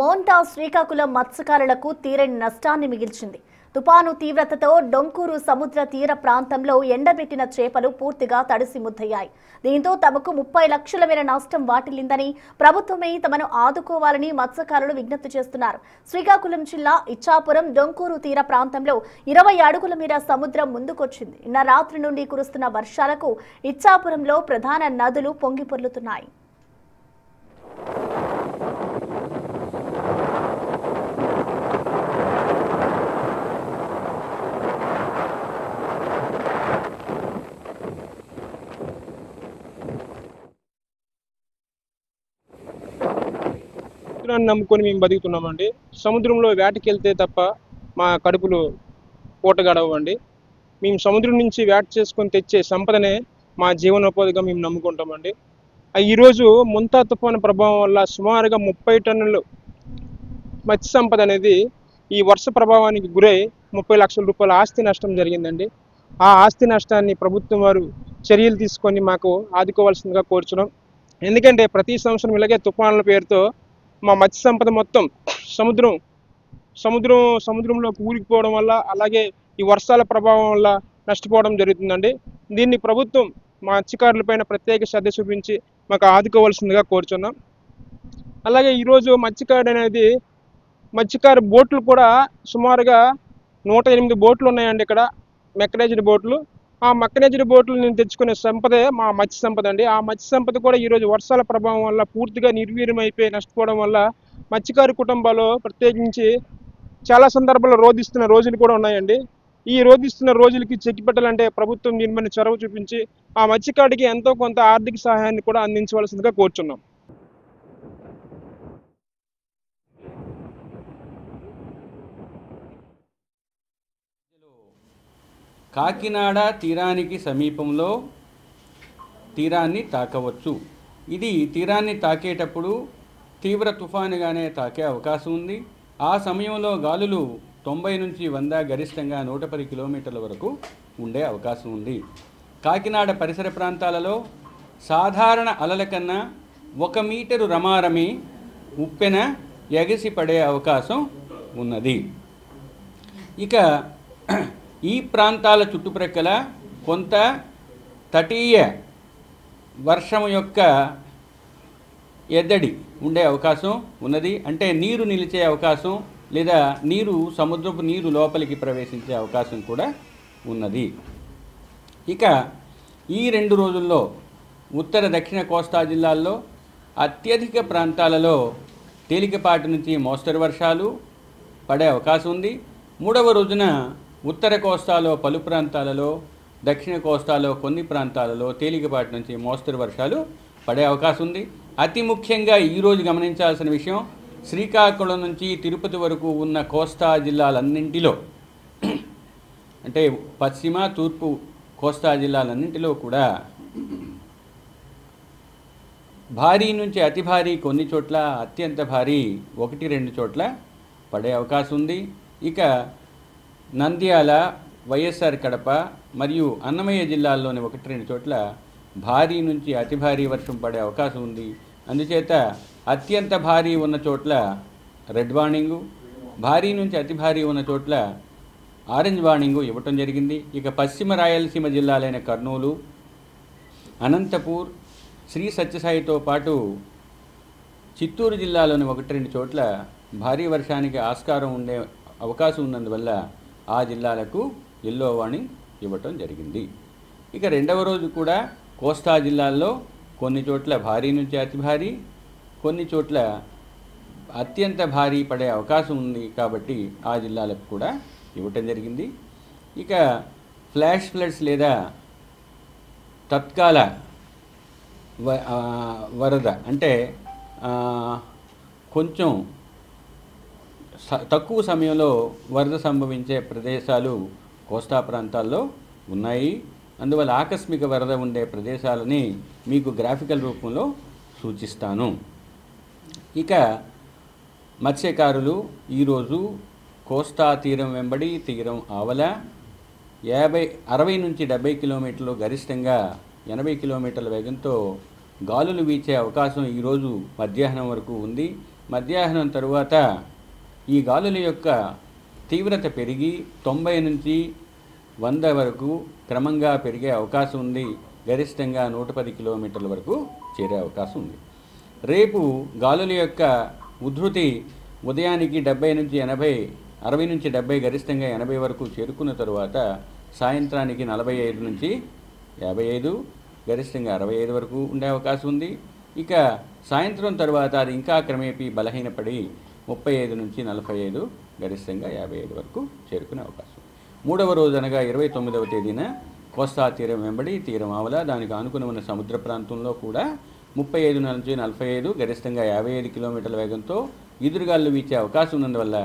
మోంటా శ్రీకాకుళం మత్స్యకారులకు తీరని నష్టాన్ని మిగిల్చింది. తుపాను తీవ్రతతో డొంకూరు సముద్ర తీర ప్రాంతంలో ఎండబెట్టిన చేపలు పూర్తిగా తడిసి ముద్దయ్యాయి. దీంతో తమకు 30 లక్షల మేర నష్టం వాటిల్లిందని ప్రభుత్వమే తమను ఆదుకోవాలని మత్స్యకారులు విజ్ఞప్తి చేస్తున్నారు. శ్రీకాకుళం జిల్లా ఇచ్చాపురం డొంకూరు తీర ప్రాంతంలో 20 అడుగుల మేర సముద్రం ముందుకొచ్చింది. నిన్న రాత్రి నుండి కురుస్తున్న వర్షాలకు ఇచ్చాపురంలో ప్రధాన నదులు పొంగి పొర్లుతున్నాయి. నమ్ముకొని మేము బతుకుతున్నామండి. సముద్రంలో వేటకి వెళ్తే తప్ప మా కడుపులు పూట గడవండి. మేము సముద్రం నుంచి వేట చేసుకొని తెచ్చే సంపదనే మా జీవనోపాధిగా మేము నమ్ముకుంటామండి. ఈరోజు ముంతా తుఫాను ప్రభావం వల్ల సుమారుగా 30 టన్నులు మత్స్య సంపద అనేది ఈ వర్ష ప్రభావానికి గురై 30 లక్షల రూపాయల ఆస్తి నష్టం జరిగిందండి. ఆ ఆస్తి నష్టాన్ని ప్రభుత్వం వారు చర్యలు తీసుకొని మాకు ఆదుకోవాల్సిందిగా కోరుచున్నాం. ఎందుకంటే ప్రతి సంవత్సరం ఇలాగే తుఫానుల పేరుతో మా మత్స్య సంపద మొత్తం సముద్రంలో కూలిపోవడం వల్ల, అలాగే ఈ వర్షాల ప్రభావం వల్ల నష్టపోవడం జరుగుతుందండి. దీన్ని ప్రభుత్వం మా మత్స్యకారులపైన ప్రత్యేక శ్రద్ధ చూపించి మాకు ఆదుకోవాల్సిందిగా కోరుచున్నాం. అలాగే ఈరోజు మత్స్యకారు బోట్లు కూడా సుమారుగా 108 బోట్లు ఉన్నాయండి. ఇక్కడ మెకనైజ్డ్ బోట్లు. ఆ మెకనైజ్డ్ బోట్లు నేను తెచ్చుకునే సంపదే మా మత్స్య సంపద అండి. ఆ మత్స్య సంపద కూడా ఈరోజు వర్షాల ప్రభావం వల్ల పూర్తిగా నిర్వీర్యం అయిపోయి నష్టపోవడం వల్ల మత్స్యకారు కుటుంబాలు ప్రత్యేకించి చాలా సందర్భాల్లో రోధిస్తున్న రోజులు కూడా ఉన్నాయండి. ఈ రోధిస్తున్న రోజులకి చెక్ పెట్టాలంటే ప్రభుత్వం దీని మీద చొరవ చూపించి ఆ మత్స్యకారుడికి ఎంతో కొంత ఆర్థిక సహాయాన్ని కూడా అందించవలసిందిగా కోరుచున్నాం. కాకినాడ తీరానికి సమీపంలో తీరాన్ని తాకవచ్చు. ఇది తీరాన్ని తాకేటప్పుడు తీవ్ర తుఫానుగానే తాకే అవకాశం ఉంది. ఆ సమయంలో గాలులు 90 నుంచి 100, గరిష్టంగా 110 కిలోమీటర్ల వరకు ఉండే అవకాశం ఉంది. కాకినాడ పరిసర ప్రాంతాలలో సాధారణ అలల కన్నా 1 మీటరు రమారమి ఉప్పెన ఎగసి పడే అవకాశం ఉన్నది. ఇక ఈ ప్రాంతాల చుట్టుప్రక్కల కొంత తటీయ వర్షం యొక్క ఎద్దడి ఉండే అవకాశం ఉన్నది. అంటే నీరు నిలిచే అవకాశం, లేదా సముద్రపు నీరు లోపలికి ప్రవేశించే అవకాశం కూడా ఉన్నది. ఇక ఈ 2 రోజుల్లో ఉత్తర దక్షిణ కోస్తా జిల్లాల్లో అత్యధిక ప్రాంతాలలో తేలికపాటి నుంచి మోస్తరు వర్షాలు పడే అవకాశం ఉంది. 3వ రోజున ఉత్తర కోస్తాలో పలు ప్రాంతాలలో, దక్షిణ కోస్తాలో కొన్ని ప్రాంతాలలో తేలికపాటి నుంచి మోస్తరు వర్షాలు పడే అవకాశం ఉంది. అతి ముఖ్యంగా ఈరోజు గమనించాల్సిన విషయం, శ్రీకాకుళం నుంచి తిరుపతి వరకు ఉన్న కోస్తా జిల్లాలన్నింటిలో, అంటే పశ్చిమ తూర్పు కోస్తా జిల్లాలన్నింటిలో కూడా భారీ నుంచి అతి భారీ, కొన్ని చోట్ల అత్యంత భారీ 1-2 చోట్ల పడే అవకాశం ఉంది. ఇక నంద్యాల, వైఎస్ఆర్ కడప మరియు అన్నమయ్య జిల్లాల్లోని 1-2 చోట్ల భారీ నుంచి అతి భారీ వర్షం పడే అవకాశం ఉంది. అందుచేత అత్యంత భారీ ఉన్న చోట్ల రెడ్ వార్నింగు, భారీ నుంచి అతి భారీ ఉన్న చోట్ల ఆరెంజ్ వార్నింగు ఇవ్వటం జరిగింది. ఇక పశ్చిమ రాయలసీమ జిల్లాలైన కర్నూలు, అనంతపూర్, శ్రీ సత్యసాయితో పాటు చిత్తూరు జిల్లాలోని 1-2 చోట్ల భారీ వర్షానికి ఆస్కారం ఉండే అవకాశం ఉన్నందువల్ల ఆ జిల్లాలకు ఎల్లో వార్నింగ్ ఇవ్వటం జరిగింది. ఇక 2వ రోజు కూడా కోస్తా జిల్లాల్లో కొన్ని చోట్ల భారీ నుంచి అతి భారీ, కొన్ని చోట్ల అత్యంత భారీ పడే అవకాశం ఉంది. కాబట్టి ఆ జిల్లాలకు కూడా ఇవ్వటం జరిగింది. ఇక ఫ్లాష్ ఫ్లడ్స్ లేదా తత్కాల వరద, అంటే కొంచెం తక్కువ సమయంలో వరద సంభవించే ప్రదేశాలు కోస్తా ప్రాంతాల్లో ఉన్నాయి. అందువల్ల ఆకస్మిక వరద ఉండే ప్రదేశాలని మీకు గ్రాఫికల్ రూపంలో సూచిస్తాను. ఇక మత్స్యకారులు ఈరోజు కోస్తా తీరం వెంబడి తీరం ఆవల 60 నుంచి 70 కిలోమీటర్లు, గరిష్టంగా 80 కిలోమీటర్ల వేగంతో గాలులు వీచే అవకాశం ఈరోజు మధ్యాహ్నం వరకు ఉంది. మధ్యాహ్నం తరువాత ఈ గాలుల యొక్క తీవ్రత పెరిగి 90 నుంచి 100 వరకు క్రమంగా పెరిగే అవకాశం ఉంది. గరిష్టంగా 110 కిలోమీటర్ల వరకు చేరే అవకాశం ఉంది. రేపు గాలుల యొక్క ఉధృతి ఉదయానికి 70 నుంచి 80, 60 నుంచి 70, గరిష్టంగా 80 వరకు చేరుకున్న తరువాత సాయంత్రానికి 45 నుంచి 55, గరిష్టంగా 65 వరకు ఉండే అవకాశం ఉంది. ఇక సాయంత్రం తర్వాత అది ఇంకా క్రమేపీ బలహీనపడి 35 నుంచి 45, గరిష్టంగా 55 వరకు చేరుకునే అవకాశం. మూడవ రోజు అనగా 29వ తేదీన కోస్తా తీరం వెంబడి తీరం ఆవల దానికి ఆనుకుని ఉన్న సముద్ర ప్రాంతంలో కూడా 35 నుంచి 45, గరిష్టంగా 55 కిలోమీటర్ల వేగంతో ఈదురుగాలు వీచే అవకాశం ఉన్నందువల్ల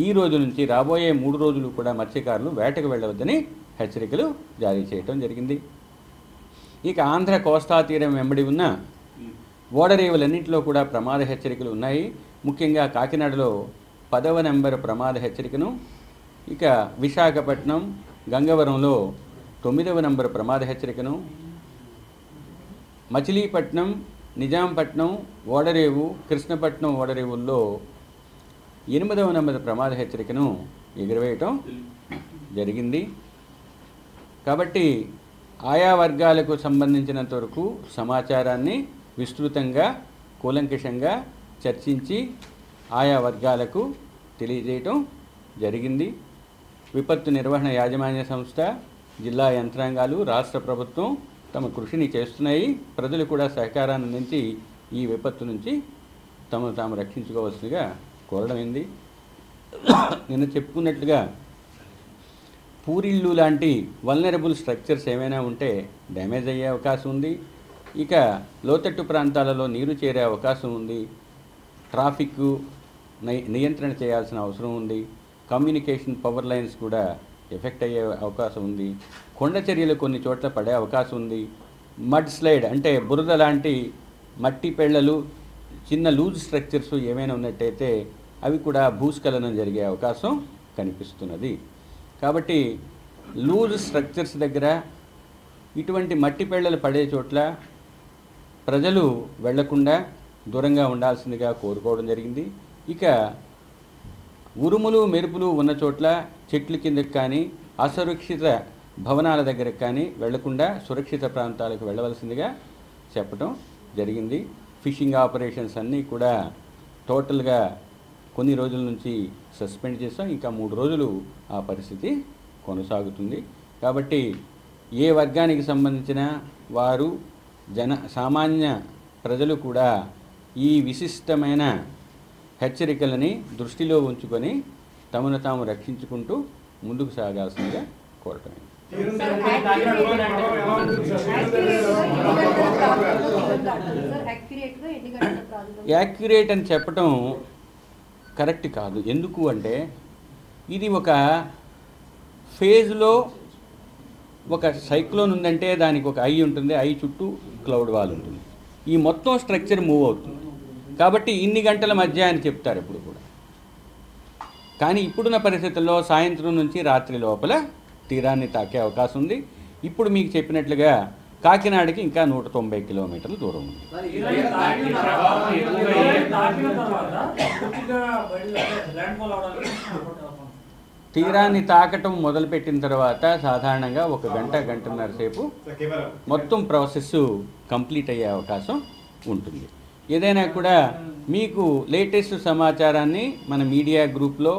ఈ రోజు నుంచి రాబోయే 3 రోజులు కూడా మత్స్యకారులు వేటకు వెళ్ళవద్దని హెచ్చరికలు జారీ చేయడం జరిగింది. ఇక ఆంధ్ర కోస్తా తీరం వెంబడి ఉన్న ఓడరేవులన్నింటిలో కూడా ప్రమాద హెచ్చరికలు ఉన్నాయి. ముఖ్యంగా కాకినాడలో 10వ నెంబర్ ప్రమాద హెచ్చరికను, ఇక విశాఖపట్నం గంగవరంలో 9వ నెంబర్ ప్రమాద హెచ్చరికను, మచిలీపట్నం నిజాంపట్నం ఓడరేవు కృష్ణపట్నం ఓడరేవుల్లో 8వ నెంబర్ ప్రమాద హెచ్చరికను ఎగురవేయటం జరిగింది. కాబట్టి ఆయా వర్గాలకు సంబంధించినంత వరకు సమాచారాన్ని విస్తృతంగా కూలంకషంగా చర్చించి ఆయా వర్గాలకు తెలియజేయటం జరిగింది. విపత్తు నిర్వహణ యాజమాన్య సంస్థ, జిల్లా యంత్రాంగాలు, రాష్ట్ర ప్రభుత్వం తమ కృషిని చేస్తున్నాయి. ప్రజలు కూడా సహకారాన్ని అందించి ఈ విపత్తు నుంచి తమను తాము రక్షించుకోవాల్సిందిగా కోరడమైంది. నిన్న చెప్పుకున్నట్లుగా పూరిళ్ళు లాంటి వల్నరబుల్ స్ట్రక్చర్స్ ఏమైనా ఉంటే డ్యామేజ్ అయ్యే అవకాశం ఉంది. ఇక లోతట్టు ప్రాంతాలలో నీరు చేరే అవకాశం ఉంది. ట్రాఫిక్ నియంత్రణ చేయాల్సిన అవసరం ఉంది. కమ్యూనికేషన్ పవర్ లైన్స్ కూడా ఎఫెక్ట్ అయ్యే అవకాశం ఉంది. కొండ చర్యలు కొన్ని చోట్ల పడే అవకాశం ఉంది. మడ్ స్లైడ్ అంటే బురద లాంటి మట్టి పెళ్ళలు, చిన్న లూజ్ స్ట్రక్చర్స్ ఏమైనా ఉన్నట్టయితే అవి కూడా భూస్ఖలనం జరిగే అవకాశం కనిపిస్తున్నది. కాబట్టి లూజ్ స్ట్రక్చర్స్ దగ్గర, ఇటువంటి మట్టి పెళ్ళలు పడే చోట్ల ప్రజలు వెళ్లకుండా దూరంగా ఉండాల్సిందిగా కోరుకోవడం జరిగింది. ఇక ఉరుములు మెరుపులు ఉన్న చోట్ల చెట్ల కిందకి కానీ అసురక్షిత భవనాల దగ్గరకు కానీ వెళ్లకుండా సురక్షిత ప్రాంతాలకు వెళ్ళవలసిందిగా చెప్పడం జరిగింది. ఫిషింగ్ ఆపరేషన్స్ అన్నీ కూడా టోటల్గా కొన్ని రోజుల నుంచి సస్పెండ్ చేస్తాం. ఇంకా 3 రోజులు ఆ పరిస్థితి కొనసాగుతుంది. కాబట్టి ఏ వర్గానికి సంబంధించిన వారు సామాన్య ప్రజలు కూడా ఈ విశిష్టమైన హెచ్చరికలని దృష్టిలో ఉంచుకొని తమను తాము రక్షించుకుంటూ ముందుకు సాగాల్సిందిగా కోరటమే. యాక్యురేట్ అని చెప్పటం కరెక్ట్ కాదు. ఎందుకు అంటే ఇది ఒక ఫేజ్లో ఒక సైక్లోన్ ఉందంటే దానికి ఒక ఐ ఉంటుంది, ఐ చుట్టూ క్లౌడ్ వాల్ ఉంటుంది. ఈ మొత్తం స్ట్రక్చర్ మూవ్ అవుతుంది. కాబట్టి ఇన్ని గంటల మధ్య అని చెప్తారు ఇప్పుడు కూడా. కానీ ఇప్పుడున్న పరిస్థితుల్లో సాయంత్రం నుంచి రాత్రి లోపల తీరాన్ని తాకే అవకాశం ఉంది. ఇప్పుడు మీకు చెప్పినట్లుగా కాకినాడకి ఇంకా 190 కిలోమీటర్ల దూరం ఉంది. తీరాన్ని తాకటం మొదలుపెట్టిన తర్వాత సాధారణంగా 1 గంట, గంటన్నర సేపు మొత్తం ప్రాసెస్ కంప్లీట్ అయ్యే అవకాశం ఉంటుంది. ఏదైనా కూడా మీకు లేటెస్ట్ సమాచారాన్ని మన మీడియా గ్రూప్లో,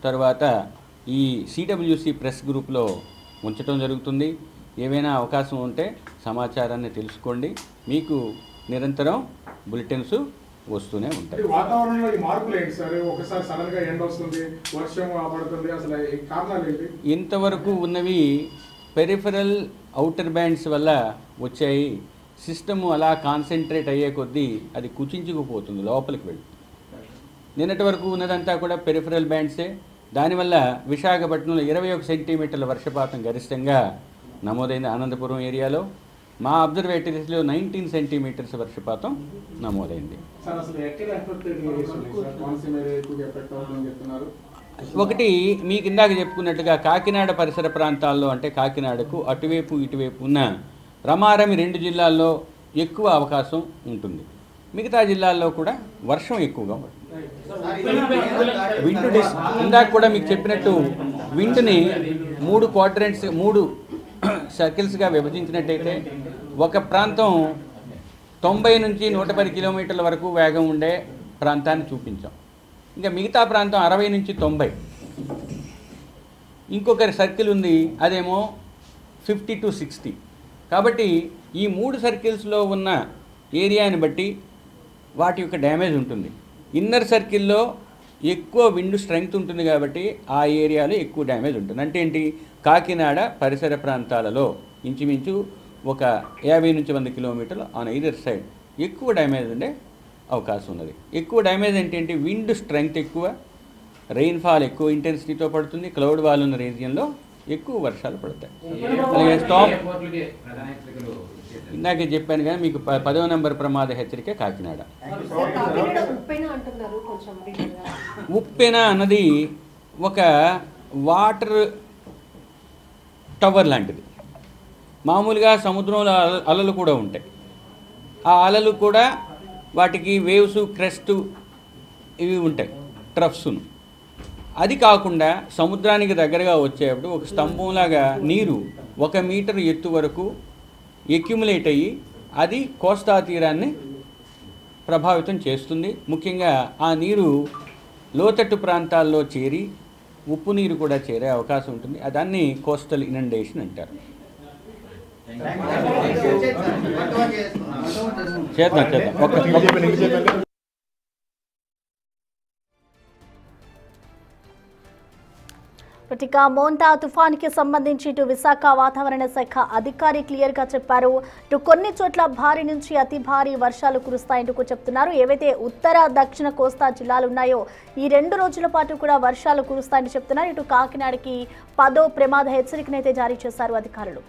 తర్వాత ఈ సిడబ్ల్యూసి ప్రెస్ గ్రూప్లో ఉంచడం జరుగుతుంది. ఏవైనా అవకాశం ఉంటే సమాచారాన్ని తెలుసుకోండి. మీకు నిరంతరం బులెటిన్స్ వస్తూనే ఉంటాయి. వాతావరణంలో ఈ మార్పులు ఏంటి సార్? ఒకసారి సడన్ గా ఎండ వస్తుంది, వర్షం పడుతుంది, అసలు కారణాలు ఏంటి? ఇంతవరకు ఉన్నవి పెరిఫరల్ అవుటర్ బ్యాండ్స్ వల్ల వచ్చాయి. సిస్టము అలా కాన్సన్ట్రేట్ అయ్యే కొద్దీ అది కుచించుకుపోతుంది, లోపలికి వెళ్ళి. నిన్నటి వరకు ఉన్నదంతా కూడా పెరిఫరల్ బ్యాండ్సే. దానివల్ల విశాఖపట్నంలో 21 సెంటీమీటర్ల వర్షపాతం గరిష్టంగా నమోదైంది. అనంతపురం ఏరియాలో మా అబ్జర్వేటరీస్లో 19 సెంటీమీటర్స్ వర్షపాతం నమోదైంది. ఒకటి మీకు ఇందాక చెప్పుకున్నట్టుగా కాకినాడ పరిసర ప్రాంతాల్లో, అంటే కాకినాడకు అటువైపు ఇటువైపు ఉన్న రమారమి 2 జిల్లాల్లో ఎక్కువ అవకాశం ఉంటుంది. మిగతా జిల్లాల్లో కూడా వర్షం ఎక్కువగా ఉంటుంది. విండ్ ఇందాక కూడా మీకు చెప్పినట్టు విండ్ని 3 క్వాడ్రంట్స్ 3 సర్కిల్స్గా విభజించినట్టయితే ఒక ప్రాంతం 90 నుంచి 110 కిలోమీటర్ల వరకు వేగం ఉండే ప్రాంతాన్ని చూపించాం. ఇంకా మిగతా ప్రాంతం 60 నుంచి 90. ఇంకొక సర్కిల్ ఉంది, అదేమో 50 to 60. కాబట్టి ఈ 3 సర్కిల్స్లో ఉన్న ఏరియాని బట్టి వాటి యొక్క డ్యామేజ్ ఉంటుంది. ఇన్నర్ సర్కిల్లో ఎక్కువ విండ్ స్ట్రెంగ్త్ ఉంటుంది కాబట్టి ఆ ఏరియాలో ఎక్కువ డ్యామేజ్ ఉంటుంది. అంటే ఏంటి, కాకినాడ పరిసర ప్రాంతాలలో ఇంచుమించు ఒక 50 నుంచి 100 కిలోమీటర్లు ఆన్ ఐదర్ సైడ్ ఎక్కువ డ్యామేజ్ ఉండే అవకాశం ఉన్నది. ఎక్కువ డ్యామేజ్ ఏంటంటే విండ్ స్ట్రెంగ్త్ ఎక్కువ, రెయిన్ఫాల్ ఎక్కువ ఇంటెన్సిటీతో పడుతుంది, క్లౌడ్ వాల్ ఉన్న రీజియన్లో ఎక్కువ వర్షాలు పడతాయి. అలాగే స్టాప్ ఇందాకే చెప్పాను కానీ మీకు 10వ నెంబర్ ప్రమాద హెచ్చరిక కాకినాడ. ఉప్పెన అన్నది ఒక వాటర్ టవర్ లాంటిది. మామూలుగా సముద్రంలో అలలు కూడా ఉంటాయి. ఆ అలలు కూడా వాటికి వేవ్స్, క్రెస్ట్ ఇవి ఉంటాయి, ట్రఫ్స్ను. అది కాకుండా సముద్రానికి దగ్గరగా వచ్చేటప్పుడు ఒక స్తంభంలాగా నీరు 1 మీటర్ ఎత్తు వరకు ఎక్యుములేట్ అయ్యి అది కోస్తా తీరాన్ని ప్రభావితం చేస్తుంది. ముఖ్యంగా ఆ నీరు లోతట్టు ప్రాంతాల్లో చేరి ఉప్పు నీరు కూడా చేరే అవకాశం ఉంటుంది. దాన్ని కోస్టల్ ఇనండేషన్ అంటారు. చేద్దాం. ఇక మోంతా తుఫాన్కి సంబంధించి ఇటు విశాఖ వాతావరణ శాఖ అధికారి క్లియర్గా చెప్పారు. ఇటు కొన్ని చోట్ల భారీ నుంచి అతి భారీ వర్షాలు కురుస్తాయంటూ చెప్తున్నారు. ఏవైతే ఉత్తర దక్షిణ కోస్తా జిల్లాలు ఉన్నాయో ఈ 2 రోజుల పాటు కూడా వర్షాలు కురుస్తాయని చెప్తున్నారు. ఇటు కాకినాడకి 10వ ప్రమాద హెచ్చరికనైతే జారీ చేశారు అధికారులు.